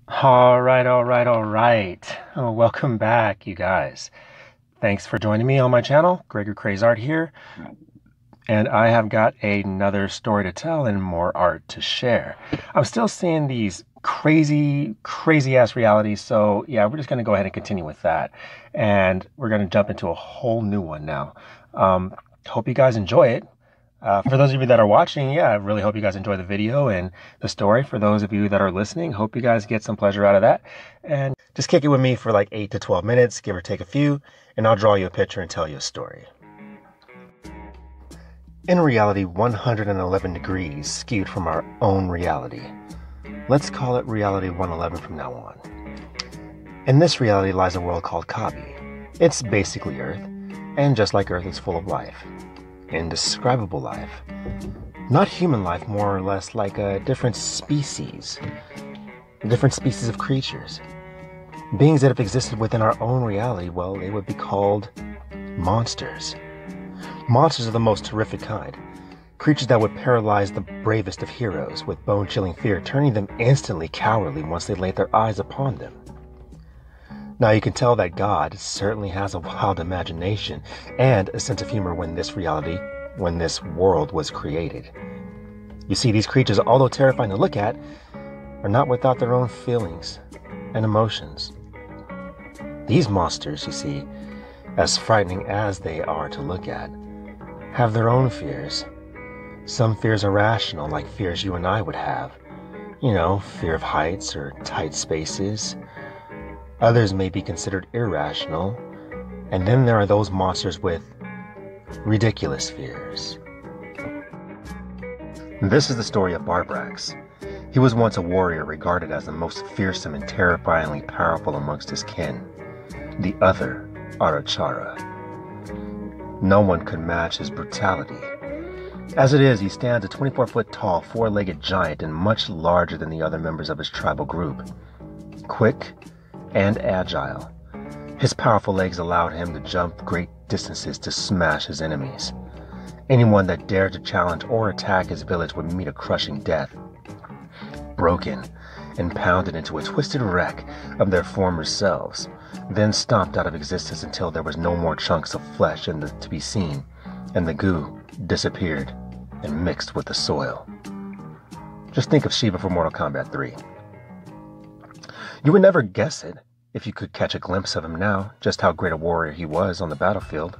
All right. Oh, welcome back, you guys. Thanks for joining me on my channel. Gregor Craze Art here, and I have got another story to tell and more art to share. I'm still seeing these crazy ass realities, so yeah, we're just gonna go ahead and continue with that, and we're gonna jump into a whole new one now. Hope you guys enjoy it. For those of you that are watching, yeah, I really hope you guys enjoy the video and the story. For those of you that are listening, hope you guys get some pleasure out of that. And just kick it with me for like 8 to 12 minutes, give or take a few, and I'll draw you a picture and tell you a story. In reality, 111 degrees skewed from our own reality. Let's call it reality 111 from now on. In this reality lies a world called Kabi. It's basically Earth, and just like Earth, it's full of life. Indescribable life. Not human life, more or less like a different species of creatures. Beings that have existed within our own reality, well, they would be called monsters. Monsters of the most terrific kind. Creatures that would paralyze the bravest of heroes with bone-chilling fear, turning them instantly cowardly once they laid their eyes upon them. Now you can tell that God certainly has a wild imagination and a sense of humor when this world was created. You see, these creatures, although terrifying to look at, are not without their own feelings and emotions. These monsters, you see, as frightening as they are to look at, have their own fears. Some fears are rational, like fears you and I would have. You know, fear of heights or tight spaces. Others may be considered irrational, and then there are those monsters with ridiculous fears. This is the story of Barbrax. He was once a warrior regarded as the most fearsome and terrifyingly powerful amongst his kin, the other Arachara. No one could match his brutality. As it is, he stands a 24-foot tall, four-legged giant and much larger than the other members of his tribal group. Quick and agile, his powerful legs allowed him to jump great distances to smash his enemies. Anyone that dared to challenge or attack his village would meet a crushing death, broken and pounded into a twisted wreck of their former selves, then stomped out of existence until there was no more chunks of flesh to be seen, and the goo disappeared and mixed with the soil. Just think of Shiva from Mortal Kombat 3. You would never guess it if you could catch a glimpse of him now, just how great a warrior he was on the battlefield.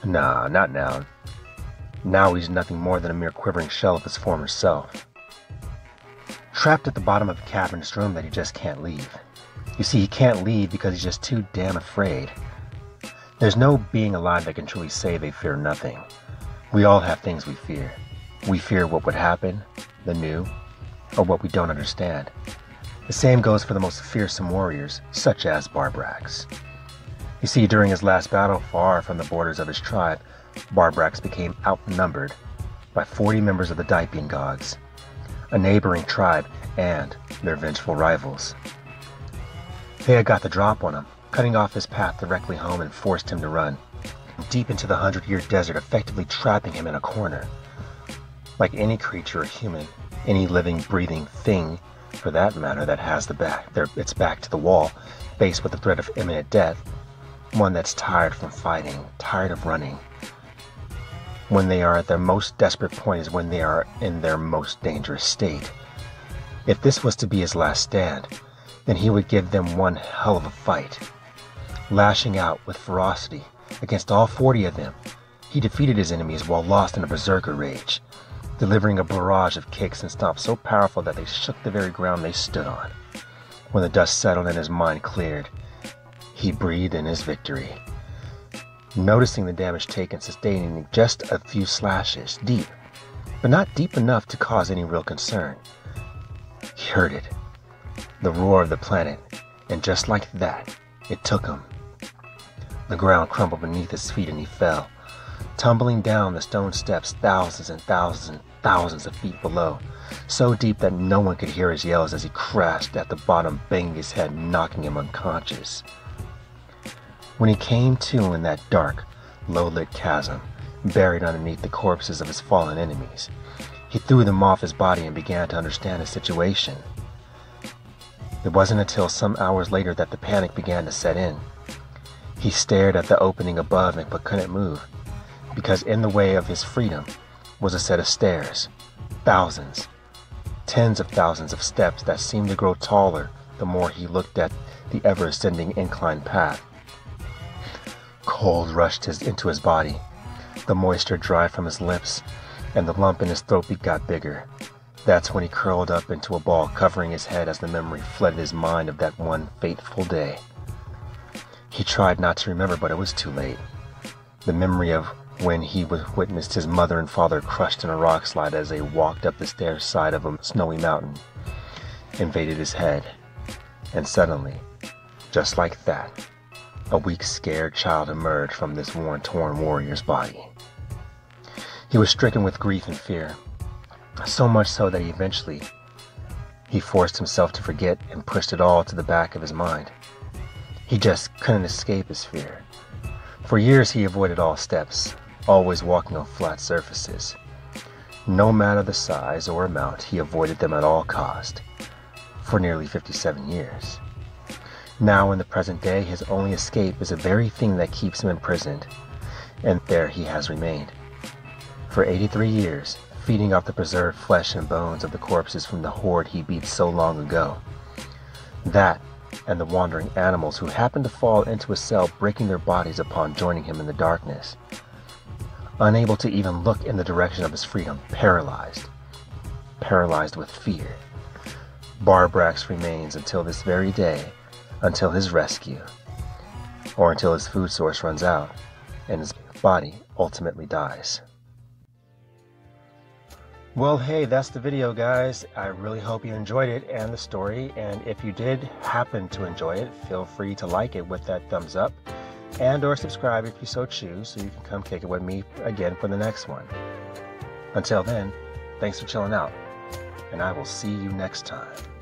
Nah, not now. Now he's nothing more than a mere quivering shell of his former self. Trapped at the bottom of a cavernous room that he just can't leave. You see, he can't leave because he's just too damn afraid. There's no being alive that can truly say they fear nothing. We all have things we fear. We fear what would happen, the new, or what we don't understand. The same goes for the most fearsome warriors, such as Barbrax. You see, during his last battle, far from the borders of his tribe, Barbrax became outnumbered by 40 members of the Dypian gods, a neighboring tribe and their vengeful rivals. They had got the drop on him, cutting off his path directly home and forced him to run deep into the 100-year desert, effectively trapping him in a corner. Like any creature or human, any living, breathing thing, for that matter, that has its back to the wall, faced with the threat of imminent death, one that's tired from fighting, tired of running. When they are at their most desperate point is when they are in their most dangerous state. If this was to be his last stand, then he would give them one hell of a fight. Lashing out with ferocity against all 40 of them, he defeated his enemies while lost in a berserker rage, delivering a barrage of kicks and stomps so powerful that they shook the very ground they stood on. When the dust settled and his mind cleared, he breathed in his victory. Noticing the damage taken, sustaining just a few slashes, deep, but not deep enough to cause any real concern. He heard it, the roar of the planet, and just like that, it took him. The ground crumbled beneath his feet and he fell, tumbling down the stone steps thousands and thousands and thousands of feet below, so deep that no one could hear his yells as he crashed at the bottom, banging his head, knocking him unconscious. When he came to in that dark, low-lit chasm, buried underneath the corpses of his fallen enemies, he threw them off his body and began to understand his situation. It wasn't until some hours later that the panic began to set in. He stared at the opening above but couldn't move, because in the way of his freedom was a set of stairs. Thousands, tens of thousands of steps that seemed to grow taller the more he looked at the ever-ascending incline path. Cold rushed into his body. The moisture dried from his lips, and the lump in his throat got bigger. That's when he curled up into a ball, covering his head as the memory flooded his mind of that one fateful day. He tried not to remember, but it was too late. The memory of when he witnessed his mother and father crushed in a rock slide as they walked up the stairs side of a snowy mountain invaded his head. And suddenly, just like that, a weak, scared child emerged from this worn-torn warrior's body. He was stricken with grief and fear, so much so that eventually he forced himself to forget and pushed it all to the back of his mind. He just couldn't escape his fear. For years he avoided all steps, always walking on flat surfaces. No matter the size or amount, he avoided them at all cost, for nearly 57 years. Now in the present day, his only escape is the very thing that keeps him imprisoned, and there he has remained. For 83 years, feeding off the preserved flesh and bones of the corpses from the horde he beat so long ago. That, and the wandering animals who happened to fall into his cell, breaking their bodies upon joining him in the darkness. Unable to even look in the direction of his freedom, paralyzed with fear. Barbrax remains until this very day, until his rescue, or until his food source runs out and his body ultimately dies. Well, hey, that's the video, guys. I really hope you enjoyed it and the story, and if you did happen to enjoy it, feel free to like it with that thumbs up and or subscribe if you so choose, so you can come kick it with me again for the next one. Until then, thanks for chilling out, and I will see you next time.